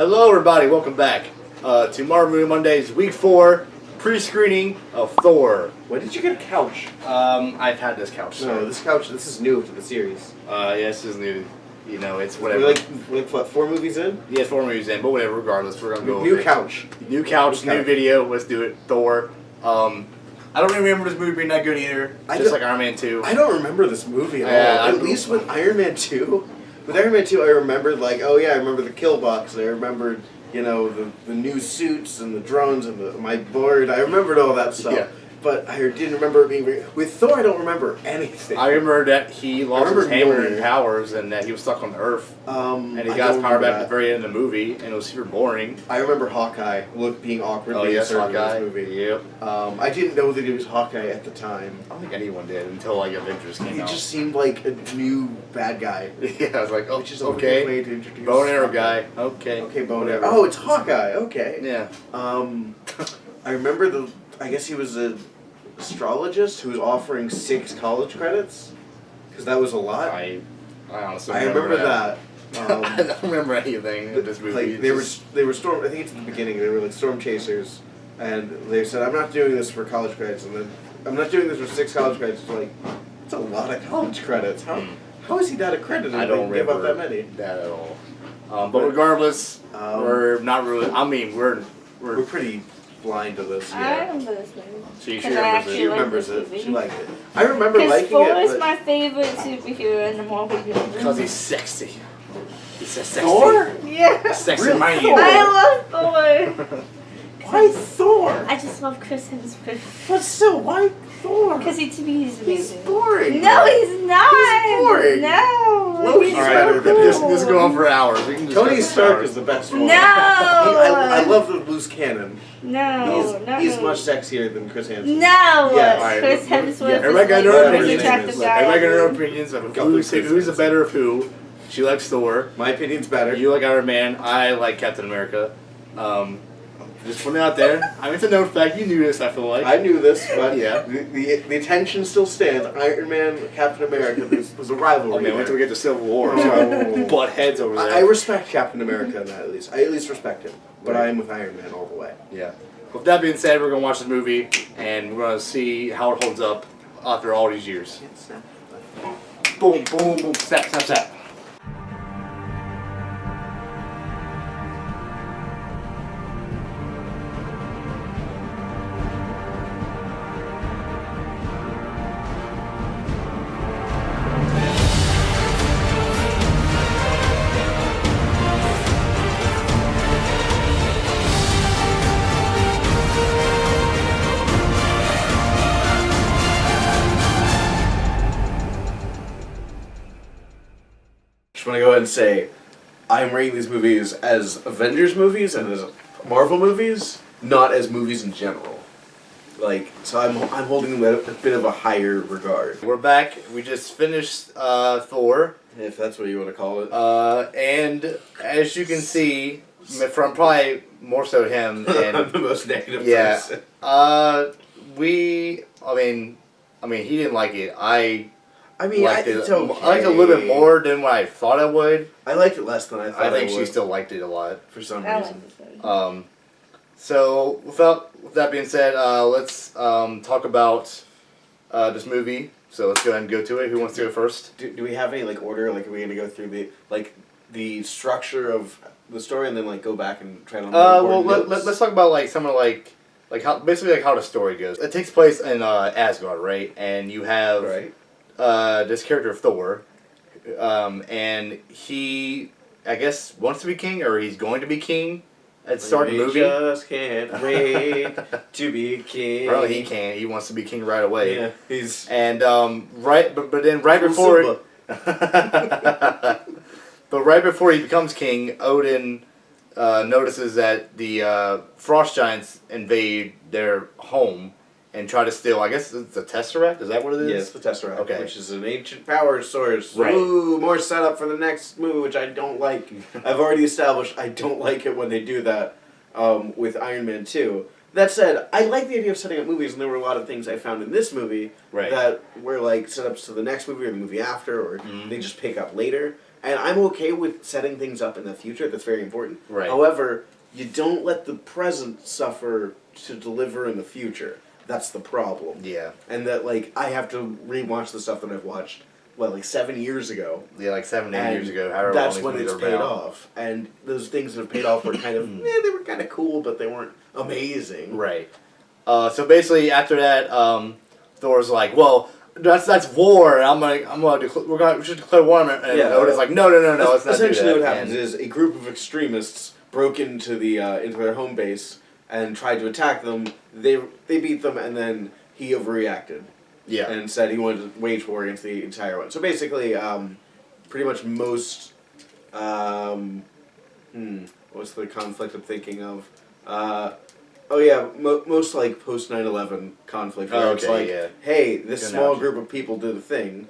Hello, everybody. Welcome back to Marvel Movie Mondays, Week 4 pre-screening of Thor. When did you get a couch? I've had this couch. No, this couch. This is new to the series. Yeah, this is new. You know, it's whatever. We're like what, 4 movies in? Yeah, 4 movies in, but whatever. Regardless, we're gonna go. New couch. New couch. New video. Let's do it. Thor. I don't really remember this movie being that good either. Just like Iron Man 2. I don't remember this movie at all. At least with Iron Man 2. With Iron Man 2, I remembered, like, oh yeah, I remember the kill box. I remembered, you know, the new suits and the drones and my board. I remembered all that stuff. Yeah. But I didn't remember it being... With Thor, I don't remember anything. I remember that he lost his hammer and powers and that he was stuck on Earth. And he got his power back at the very end of the movie, and it was super boring. I remember Hawkeye being awkwardly inserted in this movie. Yep. I didn't know that he was Hawkeye at the time. I don't think anyone did until, like, Avengers came out. He just seemed like a new bad guy. Yeah, I was like, oh, which is okay. A way to introduce bow and arrow guy. Okay. Okay, bow and arrow. Oh, it's Hawkeye. Okay. Yeah. I remember I guess he was a astrologist who was offering 6 college credits, because that was a lot. I honestly remember that. I don't remember anything of this movie. Like, they were storm. I think it's at the beginning. They were like storm chasers, and they said, "I'm not doing this for college credits," and then I'm not doing this for 6 college credits. It's like, it's a lot of college credits. How is he that accredited? I don't give up that many. That at all. But regardless, we're not really. I mean, we're pretty blind to this. I remember this movie. She remembers it. She liked it. I remember liking it. Thor is my favorite superhero in the Marvel universe. Because he's sexy. He's so sexy. Thor? Yeah. Sexy really? minded. I love Thor. Why Thor? I just love Chris Hemsworth. But still, why Thor? Because to me he's amazing. He's boring. No, he's not. He's boring. No. Loki's better than him. This is going on for hours. We can just Tony Stark is the best one. No. I love the loose cannon. No. He's much sexier than Chris Hemsworth. No. Yes. Chris Hemsworth is Everybody got like their the own most opinions. attractive guy. Everybody got their own opinions of who's the better of who. She likes Thor. My opinion's better. You like Iron Man. I like Captain America. Just putting it out there. I mean, it's a known fact. You knew this, I feel like. I knew this, but yeah. the attention still stands. Iron Man, Captain America, was a rivalry. Oh man, wait till we get to Civil War. Butt heads over there. I respect Captain America in that, at least. I at least respect him. But I am with Iron Man all the way. Yeah. With that being said, we're going to watch this movie, and we're going to see how it holds up after all these years. Boom, boom, boom, snap, snap, snap. I just want to go ahead and say, I'm rating these movies as Avengers movies and as Marvel movies, not as movies in general. Like, so I'm holding them at a bit of a higher regard. We're back. We just finished Thor. If that's what you want to call it. And as you can see, from probably more so him and the most negative person. I mean, he didn't like it. I liked it. Okay. I liked it a little bit more than what I thought I would. I liked it less than I thought I would. She still liked it a lot. For some reason. So, with that being said, let's talk about this movie. So let's go ahead and go to it. Who wants to go first? Do we have any order? Like, are we going to go through the structure of the story and then go back and try to? Let's talk about some of how basically how the story goes. It takes place in Asgard, right? And you have this character of Thor, and he, I guess, wants to be king, or he's going to be king at the start of the movie. Just can't wait to be king. Well, he can't. He wants to be king right away. Yeah, he's and but then right before, but right before he becomes king, Odin notices that the frost giants invade their home and try to steal, I guess it's the Tesseract? Is that what it is? Yeah, it's the Tesseract, okay. Which is an ancient power source. Right. Ooh, more setup for the next movie, which I don't like. I've already established I don't like it when they do that with Iron Man 2. That said, I like the idea of setting up movies, and there were a lot of things I found in this movie that were like setups to the next movie or the movie after, or they just pick up later. And I'm okay with setting things up in the future. That's very important. Right. However, you don't let the present suffer to deliver in the future. That's the problem. Yeah. And that, like, I have to rewatch the stuff that I've watched, like 7 years ago. Yeah, like 7, 8 years ago. However That's long when these it's movies are paid about. off. And those things that have paid off were kind of, they were kind of cool, but they weren't amazing. Right. So basically, after that, Thor's like, "Well, that's war, and we should declare war." And Odin's like, "No, let's not do that." Essentially, what happens is a group of extremists broke into into their home base and tried to attack them. They beat them, and then he overreacted. Yeah. And said he wanted to wage war against the entire one. So basically, pretty much most, what's the conflict I'm thinking of? Most like post 9/11 conflict. Where it's like, hey, this small group of people did a thing,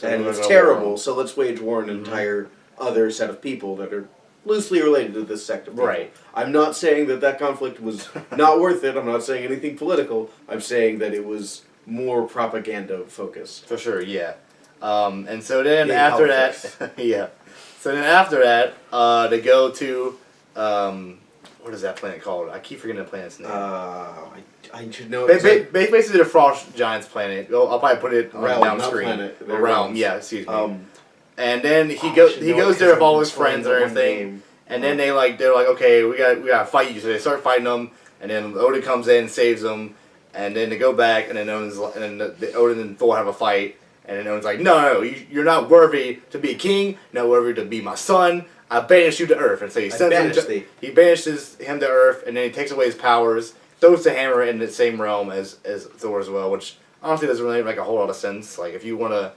and it's terrible. So let's wage war on an entire other set of people that are loosely related to this sect of people. Right. I'm not saying that conflict was not worth it. I'm not saying anything political. I'm saying that it was more propaganda focused. For sure, yeah. And so then after that, So then after that, they go to, what is that planet called? I keep forgetting the planet's name. I should know. Basically, the Frost Giants planet. I'll probably put it on Realm, down not screen. planet. Realm, yeah, excuse me. And then he goes there with all his friends and everything. And then they're like, okay, we gotta fight you. So they start fighting them, and then Odin comes in and saves them. And then they go back, and then Odin and Thor have a fight, and then Odin's like, no, you're not worthy to be a king, not worthy to be my son. I banish you to Earth. And so he he banishes him to Earth, and then he takes away his powers, throws the hammer in the same realm as Thor as well, which honestly doesn't really make a whole lot of sense. Like, if you want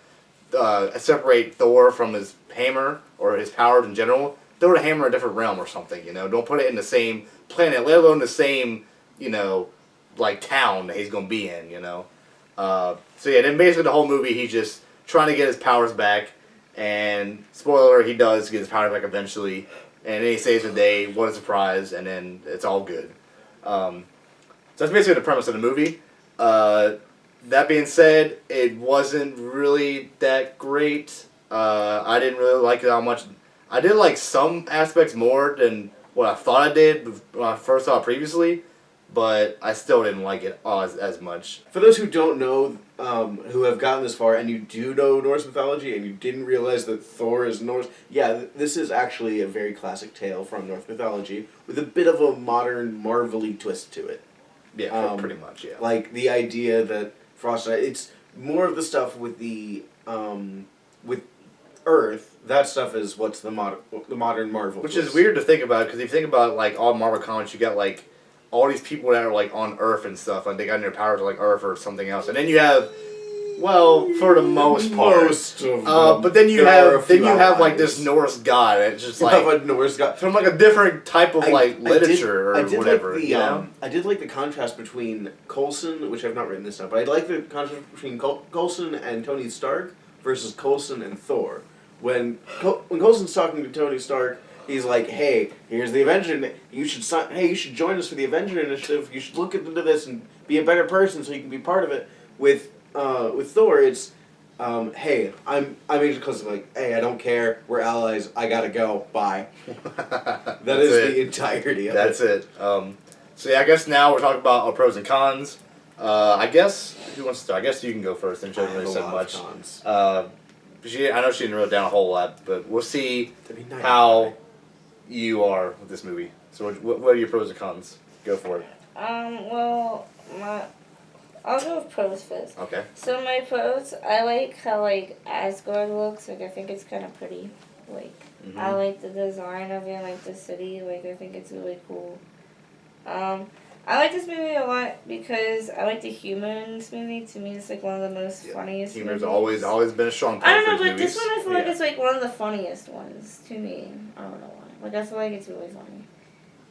to separate Thor from his hammer or his powers in general, throw the hammer in a different realm or something. Don't put it in the same planet, let alone the same like town that he's gonna be in. So yeah, then basically the whole movie he's just trying to get his powers back, and spoiler alert, he does get his powers back eventually, and then he saves the day. What a surprise! And then it's all good. So that's basically the premise of the movie. That being said, it wasn't really that great. I didn't really like it that much. I did like some aspects more than what I thought I did when I first saw it previously, but I still didn't like it as much. For those who don't know, who have gotten this far, and you do know Norse mythology, and you didn't realize that Thor is Norse, this is actually a very classic tale from Norse mythology, with a bit of a modern, Marvel-y twist to it. Yeah, pretty much, yeah. Like, the idea that Frost... It's more of the stuff with the... with Earth, that stuff is what's the modern Marvel Which twist. is weird to think about, because if you think about, like, all Marvel comics, you got, like, all these people that are, like, on Earth and stuff, like, they got their powers like Earth or something else. And then you have, well, for the most part. Most of them. But then you have like, this Norse god. It's just, like... a Norse god. From, like, a different type of, literature or whatever. I did like the contrast between Coulson, which I've not written this down, but I like the contrast between Coulson and Tony Stark versus Coulson and Thor. When Coulson's talking to Tony Stark, he's like, "Hey, here's the Avenger. You should join us for the Avenger Initiative. You should look into this and be a better person so you can be part of it." With Thor, it's, "Hey, I'm Agent Coulson. Like, hey, I don't care. We're allies. I gotta go. Bye." That is the entirety of it. That's it. So yeah, I guess now we're talking about our pros and cons. I guess who wants to start? I guess you can go first. And she hasn't really said much. I know she didn't write down a whole lot, but we'll see how you are with this movie. So what are your pros and cons? Go for it. Well, I'll go with pros first. Okay. So my pros, I like how, like, Asgard looks. Like, I think it's kind of pretty. Like, I like the design of it, like, the city. Like, I think it's really cool. I like this movie a lot because I like the humor in this movie. To me, it's like one of the most funniest Humor's movies. always been a strong point. I don't know, but this one I feel like it's like one of the funniest ones to me. I don't know why. Like, I feel like it's really funny.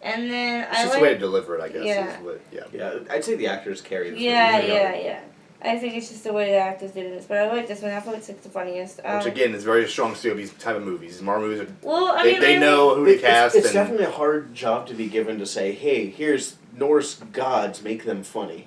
And then it's just the way to deliver it, I guess. Yeah. Yeah, I'd say the actors carry this movie. Yeah. I think it's just the way the actors did this, but I like this one. I feel like it's the funniest. Which again is very strong suit of these type of movies. Marvel movies are. Well, I mean, they know who to cast. It's definitely a hard job to be given to say, "Hey, here's Norse gods, make them funny."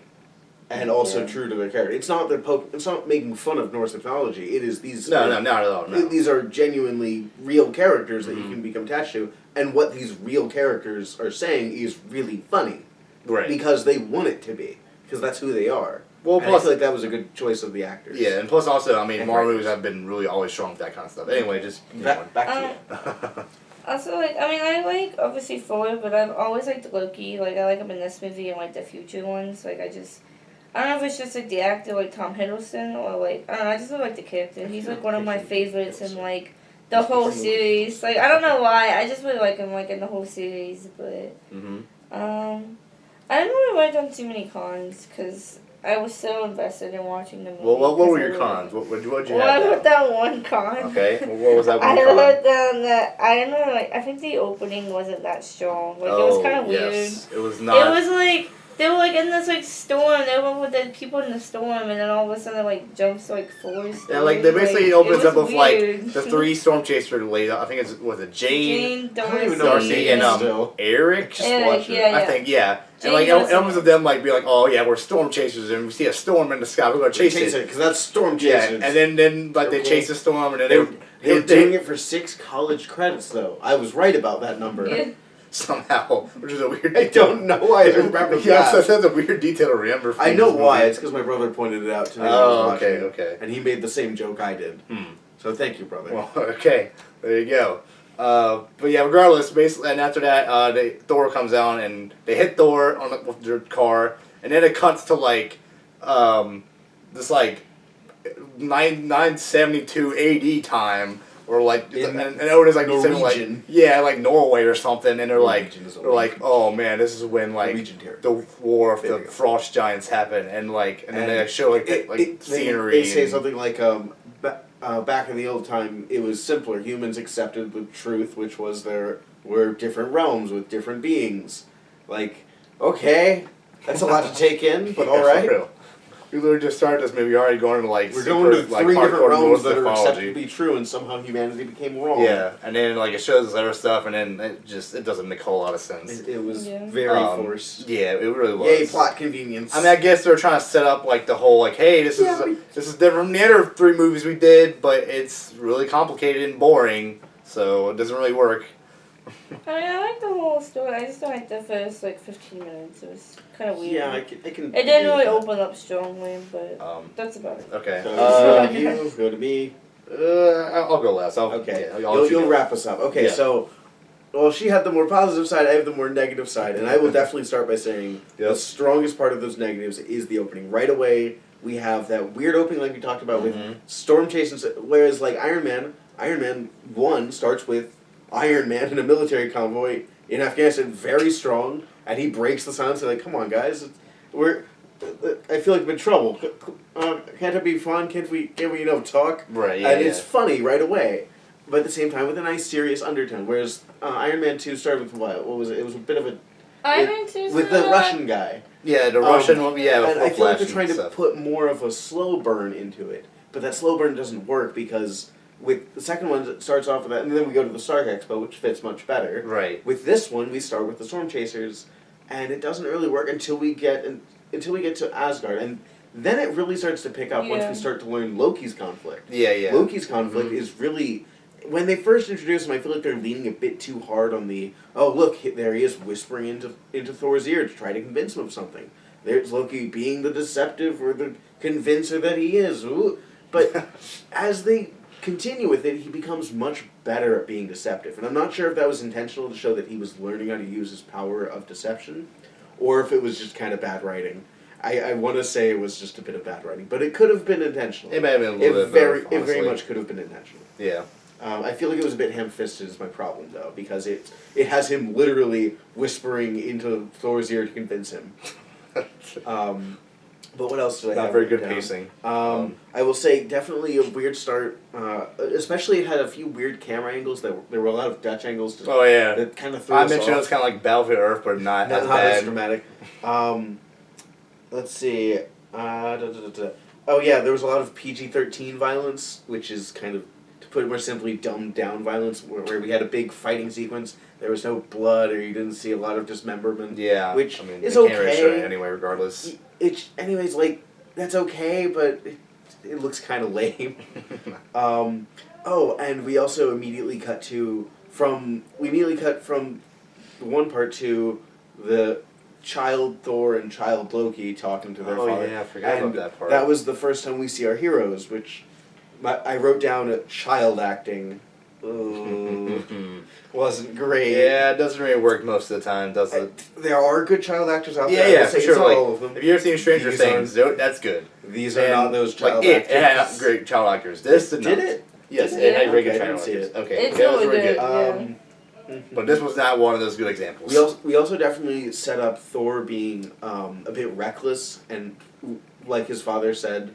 and also true to their character. It's not it's not making fun of Norse mythology. It is these. No, not at all. No. These are genuinely real characters that you can become attached to, and what these real characters are saying is really funny, right? Because they want it to be, because that's who they are. Well, plus, I feel like that was a good choice of the actors. Yeah, and plus also, I mean, Marvel movies have been really always strong with that kind of stuff. Anyway, just back to you. Also, like, I mean, I like, obviously, Thor, but I've always liked Loki. Like, I like him in this movie and, like, the future ones. Like, I don't know if it's just, like, the actor, like, Tom Hiddleston, or, like, I don't know, I just really like the character. He's, like, one of my favorites in, like, the whole series. Like, I don't know why, I just really like him, like, in the whole series, but, I didn't really write down too many cons, because I was so invested in watching the movie. Well, what were your cons? What did you have? Well, I wrote down one con. Okay, well, what was that one I con? wrote down that, I don't know, like, I think the opening wasn't that strong. Like, it was kind of weird. Yes. It was not. It was like, they were, like, in this, like, storm. They were with the people in the storm, and then all of a sudden, like, jumps, like, Thor's. Yeah, like, they basically opens up with, weird. like, the three storm chasers laid out. I think was it Jane, Darcy, and Eric? Eric, yeah. I think, yeah. Jane and, like, it opens with them, like, be like, oh, yeah, we're storm chasers, and we see a storm in the sky. We're going to chase it. Because that's storm chasers. Yeah, and then like, they chase the storm, and then they were doing it for 6 college credits, though. I was right about that number. Yeah. Somehow, which is a weird. I don't know why I remember yes, that. That's a weird detail to remember. I know why. It's because my brother pointed it out to me. Oh, okay. And he made the same joke I did. So thank you, brother. Well, okay, there you go. But yeah, regardless, basically, and after that, Thor comes out and they hit Thor with their car, and then it cuts to like this like 972 AD time. Or like, and Odin's like saying like, like Norway or something, and they're like, oh man, this is when like the war of the frost giants happened, and then they show like scenery. They say something like, back in the old time, it was simpler. Humans accepted the truth, which was there were different realms with different beings. Like, okay, that's a lot to take in, but all right. We literally just started this movie already going to like we're going to 3 different realms that are accepted to be true, and somehow humanity became wrong. Yeah, and then like it shows us other stuff, and then it doesn't make a whole lot of sense. It was very forced. Yeah, it really was. Yay, plot convenience. I mean, I guess they're trying to set up like the whole like, hey, this is different from the other 3 movies we did, but it's really complicated and boring, so it doesn't really work. I mean, I like the whole story. I just don't like the first, like, 15 minutes. It was kind of weird. Yeah, I can. It didn't really open up strongly, but that's about it. Okay. You go to me. I'll go last. Okay. Yeah, you'll wrap us up. Okay, so, well, she had the more positive side. I have the more negative side, and I will definitely start by saying the strongest part of those negatives is the opening. Right away, we have that weird opening, like we talked about, with storm chasing. Whereas, like Iron Man 1 starts with Iron Man in a military convoy in Afghanistan, very strong, and he breaks the silence. They're like, "Come on, guys, I feel like I'm in trouble. Can't it be fun? Can't we talk?" Right. Yeah. And it's funny right away, but at the same time with a nice serious undertone. Whereas Iron Man 2 started with what was it? It was a bit of a Iron Man 2 with the Russian guy. Yeah, the Russian one. Yeah, and I feel like they're trying to put more of a slow burn into it, but that slow burn doesn't work because. With the second one, it starts off with that, and then we go to the Stark Expo, which fits much better. Right. With this one, we start with the Storm Chasers, and it doesn't really work until we get to Asgard, and then it really starts to pick up once we start to learn Loki's conflict. Yeah. Loki's conflict is really when they first introduce him. I feel like they're leaning a bit too hard on the look, there he is whispering into Thor's ear to try to convince him of something. There's Loki being the deceptive or the convincer that he is. Ooh. But as they continue with it, he becomes much better at being deceptive. And I'm not sure if that was intentional to show that he was learning how to use his power of deception, or if it was just kind of bad writing. I want to say it was just a bit of bad writing, but it could have been intentional. It may have been a little bit It very much could have been intentional. Yeah. I feel like it was a bit ham-fisted is my problem, though, because it has him literally whispering into Thor's ear to convince him. But what else do I have? Not very good pacing. I will say definitely a weird start. Especially it had a few weird camera angles. There were a lot of Dutch angles. That kind of threw us off. I mentioned it was kind of like Battlefield Earth, but not as bad. As dramatic. Let's see. Oh yeah, there was a lot of PG-13 violence, which is kind of to put it more simply, dumbed down violence, where we had a big fighting sequence. There was no blood, or you didn't see a lot of dismemberment. Yeah, which I mean, is they can't really show okay. it anyway, regardless. Anyways, like, that's okay, but it looks kind of lame. And we also immediately cut from the one part to the child Thor and child Loki talking to their father. Oh yeah, I forgot about that part. That was the first time we see our heroes, which I wrote down child acting. Wasn't great. Yeah, it doesn't really work most of the time, does it? There are good child actors out there. Yeah, for sure. Not like, all of them. Have you ever seen Stranger Things? That's good. These are not those child actors. actors. It had great child actors. This did not. it? Yes, Did it had it? great Okay, I child didn't see actors. it. Okay, It's that was really really good. But this was not one of those good examples. We also definitely set up Thor being a bit reckless, and like his father said,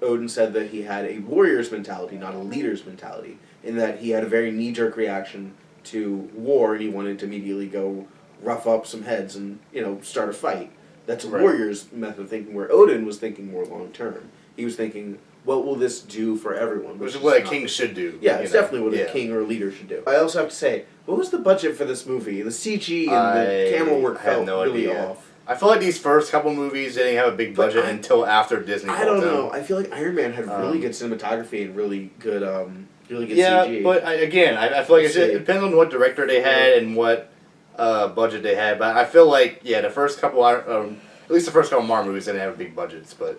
Odin said that he had a warrior's mentality, not a leader's mentality, in that he had a very knee-jerk reaction to war, and he wanted to immediately go rough up some heads and start a fight. That's a warrior's method of thinking, where Odin was thinking more long-term. He was thinking, what will this do for everyone? Which is what a king should do. Yeah, it's definitely what a king or a leader should do. I also have to say, what was the budget for this movie? The CG and the camera work felt really off. I feel like these first couple movies didn't have a big budget until after Disney. I don't know. I feel like Iron Man had really good cinematography and really good CG. Yeah, but I feel like it depends on what director they had and what budget they had. But I feel like the first couple, at least the first couple Marvel movies didn't have big budgets, but.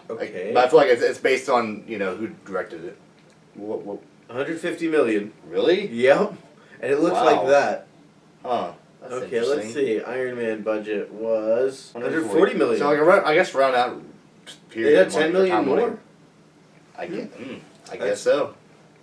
Okay. But I feel like it's based on who directed it. What? 150 million. Really? Yep. And it looks like that. Huh. Okay, let's see. Iron Man budget was 140 million. So I guess around that period. They had 10 million more. I guess so.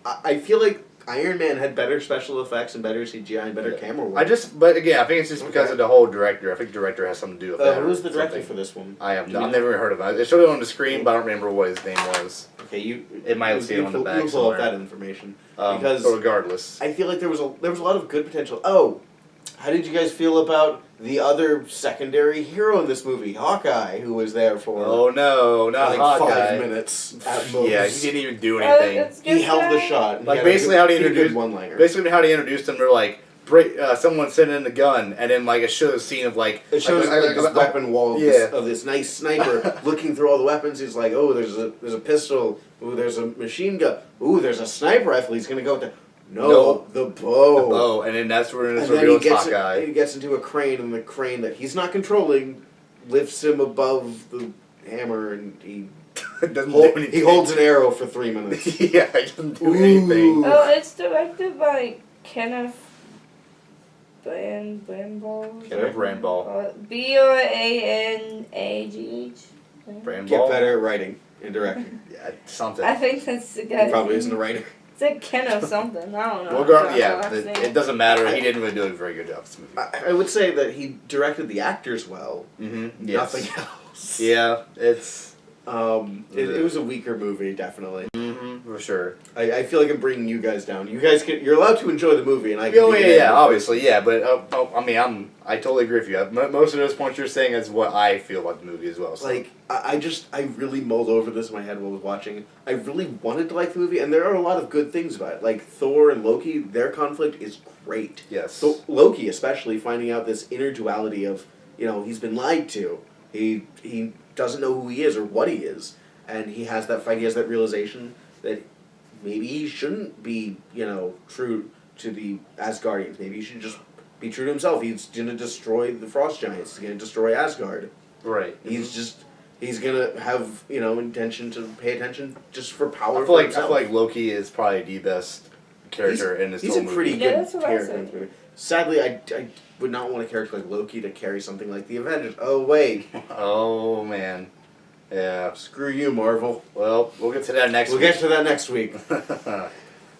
I feel like Iron Man had better special effects and better CGI and better camera work. But again, I think it's just because of the whole director. I think the director has something to do with that. Who was the director for this one? I've never even heard of it. It showed it on the screen, but I don't remember what his name was. Okay, it might see it on the back you'll pull up that information. Because regardless, I feel like there was a lot of good potential. Oh, how did you guys feel about the other secondary hero in this movie, Hawkeye, who was there for? Oh no, not like Hawkeye. 5 minutes at most. Yeah, he didn't even do anything. He held the shot. Like basically how they introduced them, they're like. Someone sent in the gun, and then it shows a scene of it shows this weapon wall of this nice sniper looking through all the weapons. He's like, oh, there's a pistol. Ooh, there's a machine gun. Ooh, there's a sniper rifle. He's gonna go with the the bow. The bow, and then that's where it's revealed Hawkeye. He gets into a crane, and the crane that he's not controlling lifts him above the hammer, and he holds an arrow for 3 minutes. Yeah, he doesn't do anything. Oh, it's directed by Kenneth Branagh. Kenneth Branagh. Branagh. Get better at writing and directing. Yeah, something. I think that's the guy. He probably isn't a writer. It's like Kenneth something. I don't know. It doesn't matter. He didn't really do a very good job this movie. I would say that he directed the actors well. Mm-hmm. Yes. Nothing else. Yeah, it's. It was a weaker movie, definitely. Mm-hmm, for sure. I feel like I'm bringing you guys down. You're allowed to enjoy the movie, and I can. Obviously, yeah. But I totally agree with you. Most of those points you're saying is what I feel about the movie as well. So. I really mulled over this in my head while I was watching. I really wanted to like the movie, and there are a lot of good things about it. Like Thor and Loki, their conflict is great. Yes. So Loki, especially finding out this inner duality of he's been lied to. He doesn't know who he is or what he is, and he has that fight. He has that realization that maybe he shouldn't be true to the Asgardians. Maybe he should just be true to himself. He's gonna destroy the Frost Giants. He's gonna destroy Asgard. Right. He's gonna have intention to pay attention just for power. I feel like Loki is probably the best character in this whole movie. He's a pretty good character in this movie. Sadly, I would not want a character like Loki to carry something like the Avengers. Oh wait. Oh man. Yeah. Screw you, Marvel. Well, we'll get to that next week. We'll get to that next week.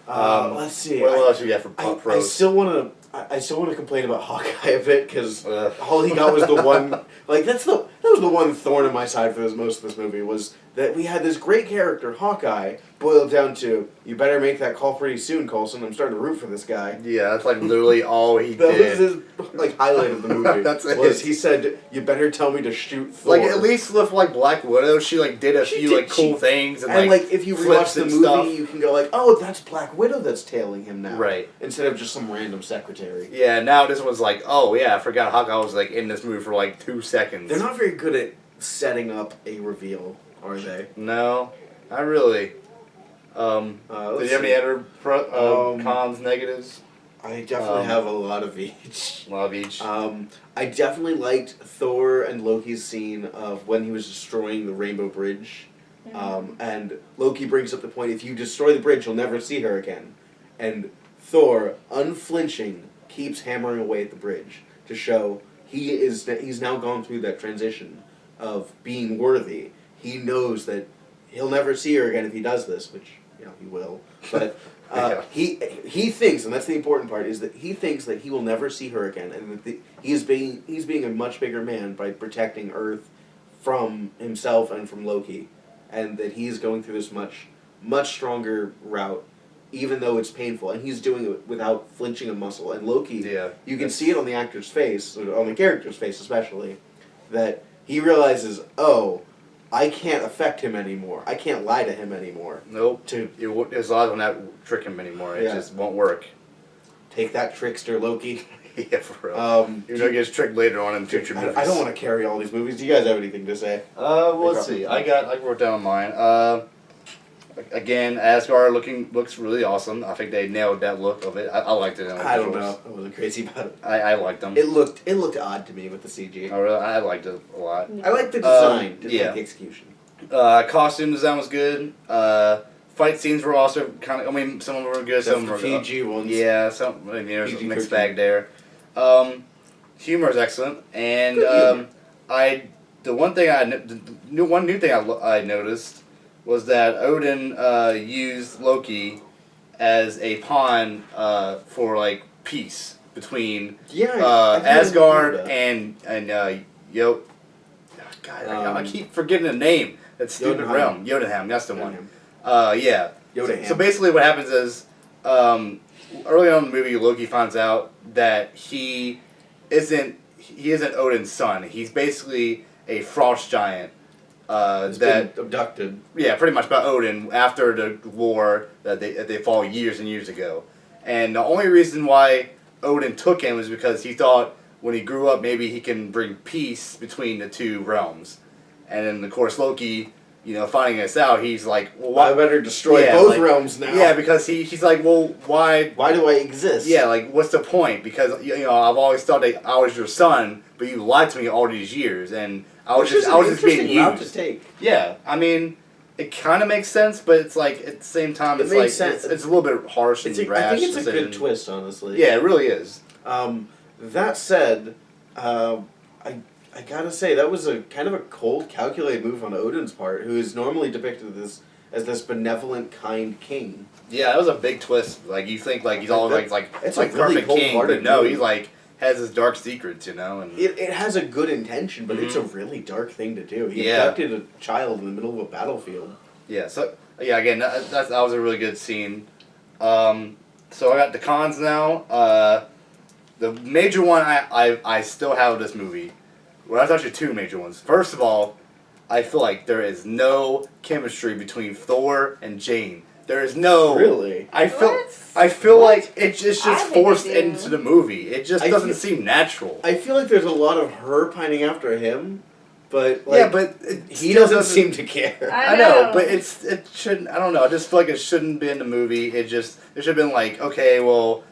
Let's see. What else you got for pros? I still want to complain about Hawkeye a bit because all he got was the one. That was the one thorn in my side for most of this movie was that we had this great character, Hawkeye, boiled down to, you better make that call pretty soon, Coulson. I'm starting to root for this guy. Yeah, that's like literally all he That did. was his like highlight of the movie. That's it. Was he said, you better tell me to shoot Thor. Like, at least with, like, Black Widow, she, like, did a few, like, cool things. And, like, if you rewatch the movie, you can go, like, oh, that's Black Widow that's tailing him now. Right. Instead of just some random secretary. Yeah, now this was like, oh, yeah, I forgot Hawkeye was, like, in this movie for, like, 2 seconds. They're not very good at setting up a reveal, are they? No, not really. Do you have any other cons, negatives? I definitely have a lot of each. A lot of each. I definitely liked Thor and Loki's scene of when he was destroying the Rainbow Bridge. And Loki brings up the point, if you destroy the bridge, you'll never see her again. And Thor, unflinching, keeps hammering away at the bridge to show he's now gone through that transition of being worthy. He knows that he'll never see her again if he does this, which, you know, he will. But he thinks, and that's the important part, is that he thinks that he will never see her again, and that he's being a much bigger man by protecting Earth from himself and from Loki, and that he's going through this much stronger route, even though it's painful, and he's doing it without flinching a muscle. And Loki, you can see it on the actor's face, or on the character's face especially, that he realizes, oh, I can't affect him anymore. I can't lie to him anymore. Nope. His lies will not trick him anymore. It just won't work. Take that, trickster Loki. Yeah, for real. You're going to get tricked later on in future movies. I don't want to carry all these movies. Do you guys have anything to say? Well, let's see. I wrote down mine. Again, Asgard looks really awesome. I think they nailed that look of it. I liked it. I don't know. I wasn't crazy about it. I liked them. It looked odd to me with the CG. Oh, really? I liked it a lot. I liked the design. Didn't like the execution. Costume design was good. Fight scenes were also kind of. I mean, some of them were good. Some were PG ones. Yeah, some. There's a mixed bag there. Humor is excellent, and one new thing I noticed was that Odin used Loki as a pawn for like peace between Asgard and God, I keep forgetting the name. That stupid realm, Jotunheim. That's the one. Jotunheim. So basically, what happens is early on in the movie, Loki finds out that he isn't Odin's son. He's basically a frost giant. Been abducted. Yeah, pretty much by Odin after the war that they fought years and years ago. And the only reason why Odin took him is because he thought when he grew up maybe he can bring peace between the two realms. And then of course Loki, finding this out, he's like, well, I better destroy both realms now. Yeah, because he's like, well, why do I exist? Yeah, like what's the point? Because I've always thought that I was your son, but you lied to me all these years, and I was just being used. To take. Yeah, I mean, it kind of makes sense, but it's like at the same time, it's like it's a little bit harsh and rash. I think it's decision. a good twist, honestly. Yeah, it really is. That said, I gotta say that was a kind of a cold, calculated move on Odin's part, who is normally depicted as this benevolent, kind king. Yeah, that was a big twist. Like you think like he's all like really perfect king, but no, move. he's like has his dark secrets, and it has a good intention, but it's a really dark thing to do. He abducted a child in the middle of a battlefield. Yeah, so again, that was a really good scene. So I got the cons now. The major one I still have this movie. Well, that's actually two major ones. First of all, I feel like there is no chemistry between Thor and Jane. There is no. Really? I feel like it's just forced into the movie. It just doesn't seem natural. I feel like there's a lot of her pining after him, but he doesn't seem to care. I know, but it shouldn't. I don't know. I just feel like it shouldn't be in the movie. It should have been like, okay, well.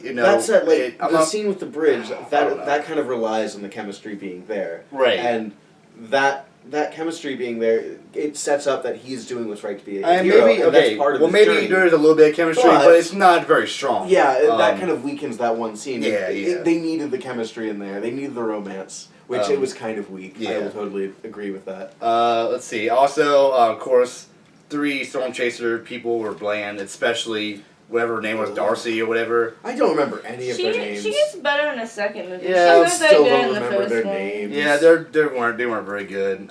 That's it. The scene with the bridge. That kind of relies on the chemistry being there, right? And that chemistry being there, it sets up that he's doing what's right to be a hero. Maybe that's part of his maybe journey. there's a little bit of chemistry, but it's not very strong. Yeah, that kind of weakens that one scene. They needed the chemistry in there. They needed the romance, which it was kind of weak. Yeah. I will totally agree with that. Let's see. Also, of course, 3 Storm Chaser people were bland, especially. Whatever her name was, Darcy or whatever. I don't remember any of their names. She gets better in the second movie. Yeah, I still don't remember their names. Yeah, they weren't very good.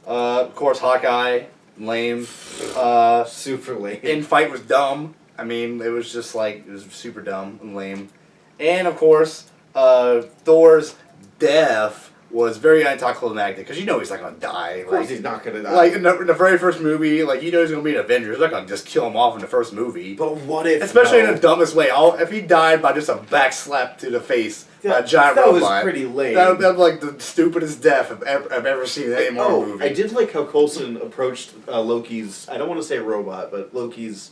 Of course, Hawkeye, lame. Super lame. In-fight was dumb. I mean, it was just like, it was super dumb and lame. And of course, Thor's death was very anticlimactic because you know he's not gonna die. Of course, he's not gonna die. Like in the very first movie, like you know he's gonna be an Avenger. He's not gonna just kill him off in the first movie. But what if? Especially in the dumbest way. If he died by just a back slap to the face, by a giant that robot. was pretty lame. That was like the stupidest death I've ever seen in any Marvel movie. I did like how Coulson approached Loki's. I don't want to say robot, but Loki's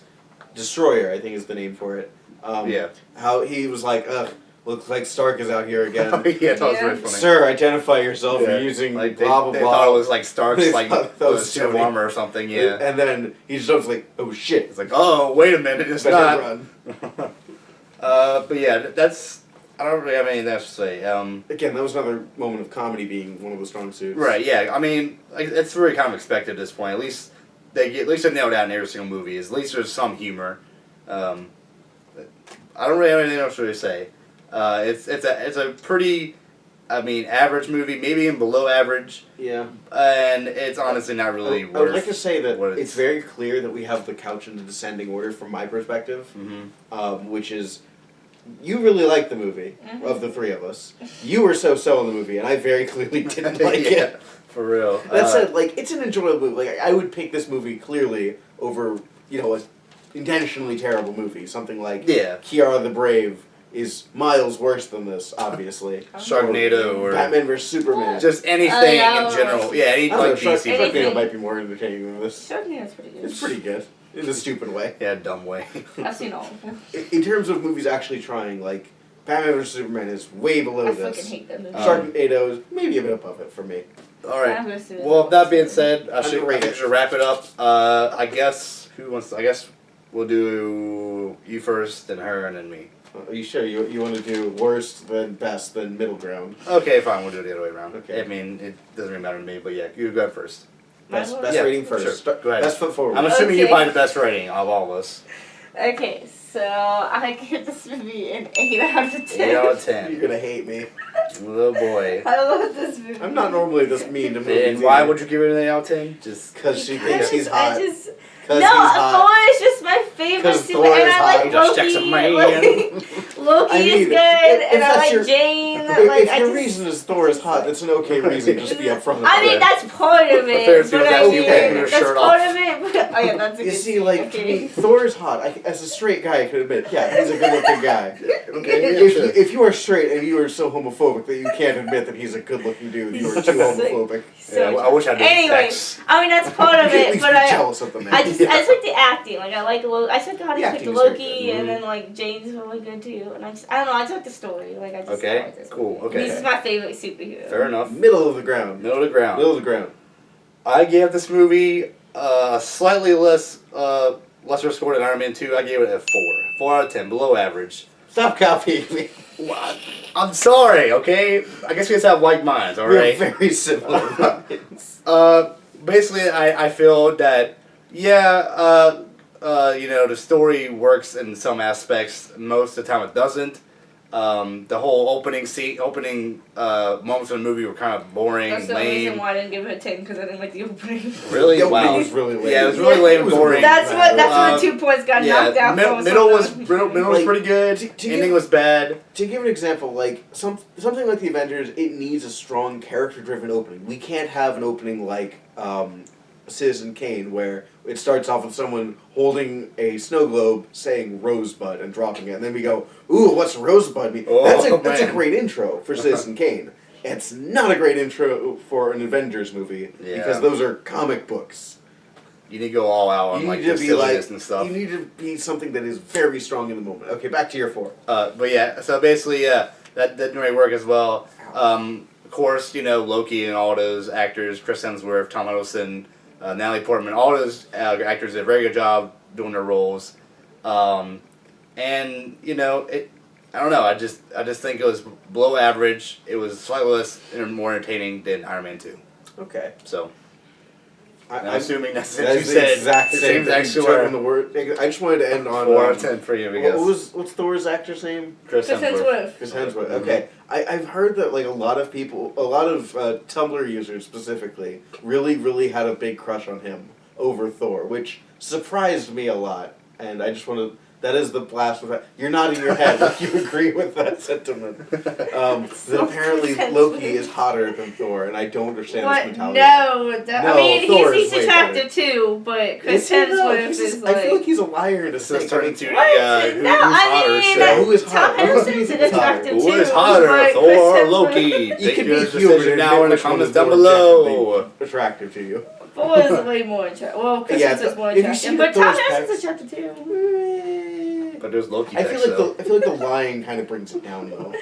destroyer. I think is the name for it. Yeah. How he was like, ugh. Looks like Stark is out here again. Yeah, that was very funny. Sir, identify yourself. You're using like blah blah they blah. thought it was like Stark's like suit of funny. armor or something. Yeah. And then he just was like, oh shit. It's like, oh wait a minute, it's Better not. run. But yeah, that's. I don't really have anything else to say. Again, that was another moment of comedy being one of the strong suits. Right. Yeah. I mean, like, it's really kind of expected at this point. At least they nailed out in every single movie. At least there's some humor. I don't really have anything else to really say. It's a pretty, I mean, average movie, maybe even below average. Yeah. And it's honestly not really worth. I would like to say that what it's very clear that we have the couch in the descending order from my perspective, which is, you really liked the movie, of the three of us. You were so-so in the movie, and I very clearly didn't like it. For real. That said, like, it's an enjoyable movie. Like, I would pick this movie clearly over, you know, an intentionally terrible movie. Something like Kiara the Brave is miles worse than this, obviously. Sharknado or Batman vs Superman. Just anything in general. Yeah, any like DC. Sharknado might be more entertaining than this. Sharknado's pretty good. It's pretty good. In a stupid way. Yeah, dumb way. I've seen all of them. In terms of movies actually trying, like, Batman vs Superman is way below this. I fucking hate that movie. Sharknado is maybe a bit above it for me. Alright. Well, that being said, I think we should wrap it up. I guess, I guess we'll do you first, then her, and then me. Are you sure you want to do worst, then best, then middle ground? Okay, fine. We'll do it the other way around. Okay. I mean, it doesn't really matter to me, but yeah, you go first. Best rating first. Sure. Go ahead. Best foot forward. I'm assuming you find the best rating of all of us. Okay, so I give this movie an 8 out of 10. 8 out of 10. You're gonna hate me. Oh boy. I love this movie. I'm not normally this mean to movies. And why would you give it an 8 out of 10? Just because she thinks he's hot. No, Thor is just my favorite super, and I like Loki. Loki is good, and I like Jane. If your reason is Thor is hot, that's an okay reason. Just be upfront. I mean, that's part of it. But I mean, that's part of it. But, oh yeah, that's a good. You see, like to me, Thor is hot. As a straight guy, I could admit, yeah, he's a good-looking guy. Okay, if you are straight and you are so homophobic that you can't admit that he's a good-looking dude, you are too homophobic. Yeah, I wish I did. Anyway, I mean that's part of it, but jealous of the man. I just like the acting. Like I like Loki. I just like how they picked Loki, and then like Jane's really good too. And I don't know. I just like the story. Like I just like this cool. movie. Okay, this is my favorite superhero. Fair enough. Middle of the ground. Middle of the ground. Middle of the ground. I gave this movie a slightly lesser score than Iron Man 2. I gave it a 4. 4 out of 10, below average. Stop copying me. What? I'm sorry, okay? I guess we just have like minds, alright? We're very similar minds. Basically, I feel that, yeah, you know, the story works in some aspects. Most of the time it doesn't. The whole opening moments of the movie were kind of boring, That's the lame. reason why I didn't give it a 10, because I didn't like the opening. Really? The opening Wow. was really lame. Yeah, it was really lame and boring. That's where the 2 points got knocked out. Middle was pretty good. Ending was bad. To give an example, like something like the Avengers, it needs a strong character-driven opening. We can't have an opening like Citizen Kane, where it starts off with someone holding a snow globe saying Rosebud and dropping it, and then we go, ooh, what's Rosebud mean? Oh, that's a great intro for Citizen Kane. It's not a great intro for an Avengers movie, because those are comic books. You need to go all out on like the silliness and stuff. You need to be something that is very strong in the moment. Okay, back to your 4. But yeah, so basically, that didn't really work as well. Of course, you know, Loki and all those actors, Chris Hemsworth, Tom Hiddleston, Natalie Portman, all those actors did a very good job doing their roles. And, you know, I don't know, I just think it was below average. It was slightly less and more entertaining than Iron Man 2. Okay. So. I'm assuming that's what that you is the said. exact same thing. Sure. The word. I just wanted to end on 4 out of 10 for you, I guess. What's Thor's actor's name? Chris Hemsworth. Chris Hemsworth. Okay, I've heard that like a lot of Tumblr users specifically really had a big crush on him over Thor, which surprised me a lot. And I just want to. That is the blast of that. You're nodding your head like you agree with that sentiment. That apparently Loki is hotter than Thor, and I don't understand this mentality. No, I mean, Thor he's is attractive too, but Chris Hemsworth is like... I feel like he's a liar to say. Turning to who's hotter show. Who is Tom hotter? Hiddleston's attractive too. Who is hotter, but Thor Chris or Hemsworth- Loki? You can be decision now in the comments down below. Attractive to you. Thor is way more attractive. Well, Chris Hemsworth's more attractive, but Tom Hiddleston's attractive too. But there's Loki. I feel like the lying kind of brings it down though.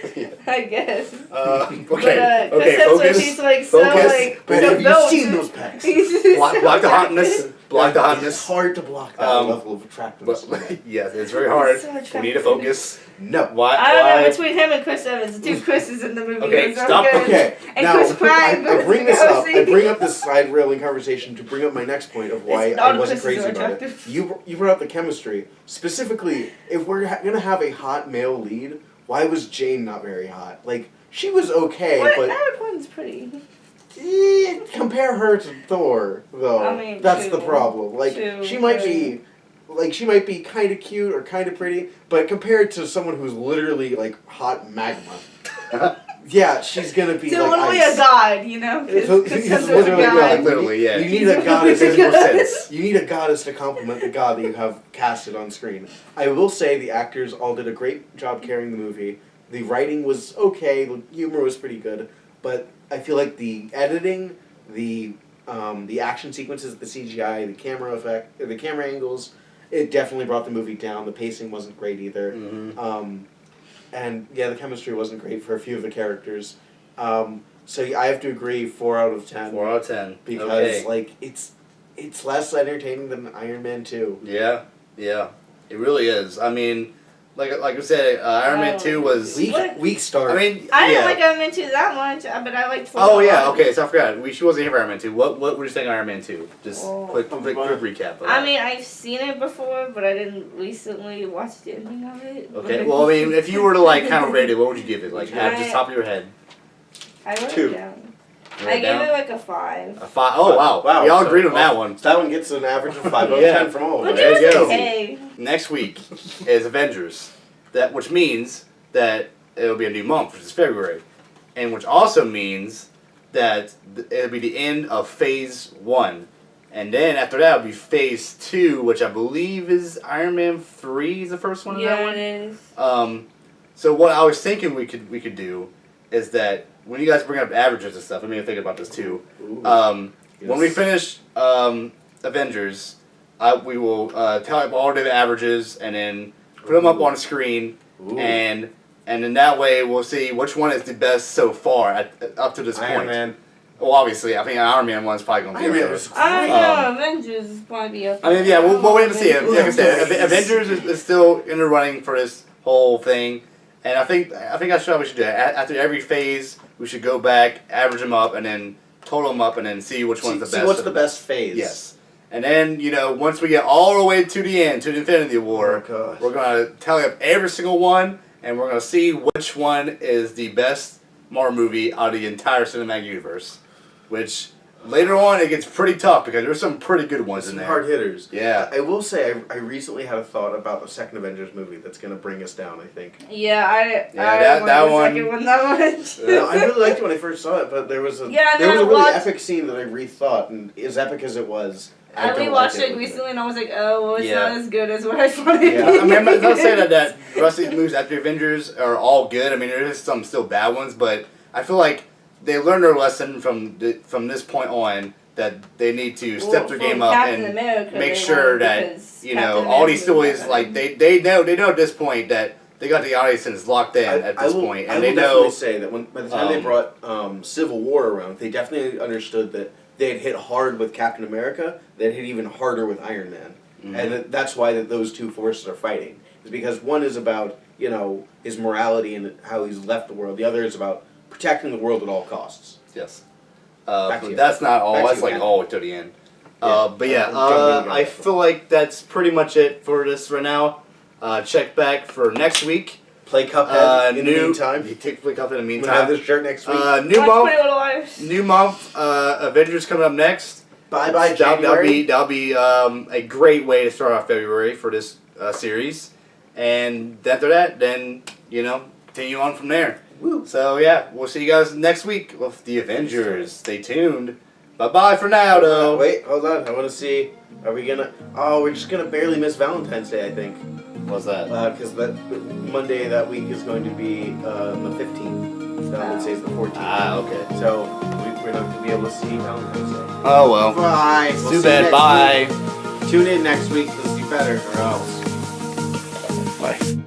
I guess. Okay. Chris Hemsworth, he's like focus. But have you seen those pecs? Block the hotness. Block the hotness. It's hard to block that level of attractiveness. Yes, it's very hard. So We need to focus. No. Why? I don't know, between him and Chris Evans, the two Chris's in the movie. Okay, so stop. good. Okay, And now Chris Pine I bring this up. I goes- bring up this side railing conversation to bring up my next point of why It's I not wasn't Chris's crazy about it. attractive. You brought up the chemistry specifically. If we're gonna have a hot male lead, why was Jane not very hot? Like she was okay, But but Natalie Portman's pretty. compare her to Thor though. I mean, that's true. the problem. Like True, she might true. be. Like she might be kind of cute or kind of pretty, but compared to someone who's literally like hot magma, yeah, she's gonna be So like only ice. a god, you know? It's Because literally a god. Literally, yeah. You need a goddess. He's Makes more sense. You need a goddess to complement the god that you have casted on screen. I will say the actors all did a great job carrying the movie. The writing was okay. The humor was pretty good, but I feel like the editing, the action sequences, the CGI, the camera effect, the camera angles, it definitely brought the movie down. The pacing wasn't great either. Mm-hmm. And yeah, the chemistry wasn't great for a few of the characters. So I have to agree, 4 out of 10. 4 out of 10. Because Okay. like it's less entertaining than Iron Man 2. Yeah, it really is. I mean, like I said, Iron Man 2 was. Weak start. I mean, I didn't yeah. like Iron Man 2 that much, but I liked 4. Oh yeah, okay. So I forgot. She wasn't here for Iron Man 2. What were you saying Iron Man 2? Just quick recap. Of I that. mean, I've seen it before, but I didn't recently watch the ending of it. Okay. Well, I mean, if you were to like kind of rate it, what would you give it? Like, just top of your head. I wrote 2. it down. I gave it like a 5. A 5. Oh wow! Wow. We all So- agreed on that one. That one gets an average of 5 out of Yeah. 10 from all of But us. There it you was go. okay. Next week is Avengers. Which means that it'll be a new month, which is February, and which also means that it'll be the end of Phase 1, and then after that it'll be Phase 2, which I believe is Iron Man 3 is the first one. Yeah, in that one. it is. So what I was thinking we could do is that when you guys bring up averages and stuff, I mean, I'm thinking about this too. When we finish Avengers, we will tell up all the averages and then put them up on the screen, and in that way we'll see which one is the best so far up to this point. Iron Man. Well, obviously, I think Iron Man 1's probably going to be Iron Man up was there. I don't know, Avengers is probably up I mean, yeah, we'll wait to see it. We'll Like I have said, to wait. Avengers is still in the running for this whole thing, and I think that's what we should do. After every phase, we should go back, average them up, and then total them up, and then see which one's the best. See what's the best phase. Yes. And then, once we get all the way to the end, to the Infinity War, we're going to tally up every single one, and we're going to see which one is the best Marvel movie out of the entire cinematic universe. Which, later on, it gets pretty tough, because there's some pretty good ones in there. Hard hitters. Yeah. I will say, I recently had a thought about the second Avengers movie that's going to bring us down, I think. Yeah, I that don't one- like the second one that much. No, I really liked it when I first saw it, but there was a Yeah, and there was then a really watched- epic scene that I rethought, and as epic as it was, I don't rewatched like it recently and I was like, oh, well, it's not as good as what I thought it Yeah. I mean, I'm not saying that the rest of these movies after Avengers are all good. I mean, there is some still bad ones, but I feel like they learned their lesson from this point on that they need to step their game up and make sure that all these stories, like they know at this point that they got the audiences locked in at this point, and they know. I will say that by the time they brought Civil War around, they definitely understood that they had hit hard with Captain America. They hit even harder with Iron Man, and that's why those two forces are fighting. Is because one is about his morality and how he's left the world. The other is about protecting the world at all costs. Yes. Back to But you. that's not all. Back to That's you, like Ken. all to the end. But yeah, I feel like that's pretty much it for this right now. Check back for next week. Play Cuphead in the meantime. Play Cuphead in the meantime. I'm gonna have this shirt next week. New month. Avengers coming up next. Bye January. That'll be a great way to start off February for this series. And after that, then continue on from there. Woo. So yeah, we'll see you guys next week with the Avengers. Stay tuned. Bye for now, though. Wait, hold on. I want to see. Are we gonna? Oh, we're just gonna barely miss Valentine's Day, I think. What's that? Because that Monday that week is going to be the 15th. Valentine's Day is the 14th. Ah, okay. So we're not gonna be able to see Valentine's Day. Oh well. Bye. We'll Too bad. Bye. Week. Tune in next week. Let's do better, or else. Bye.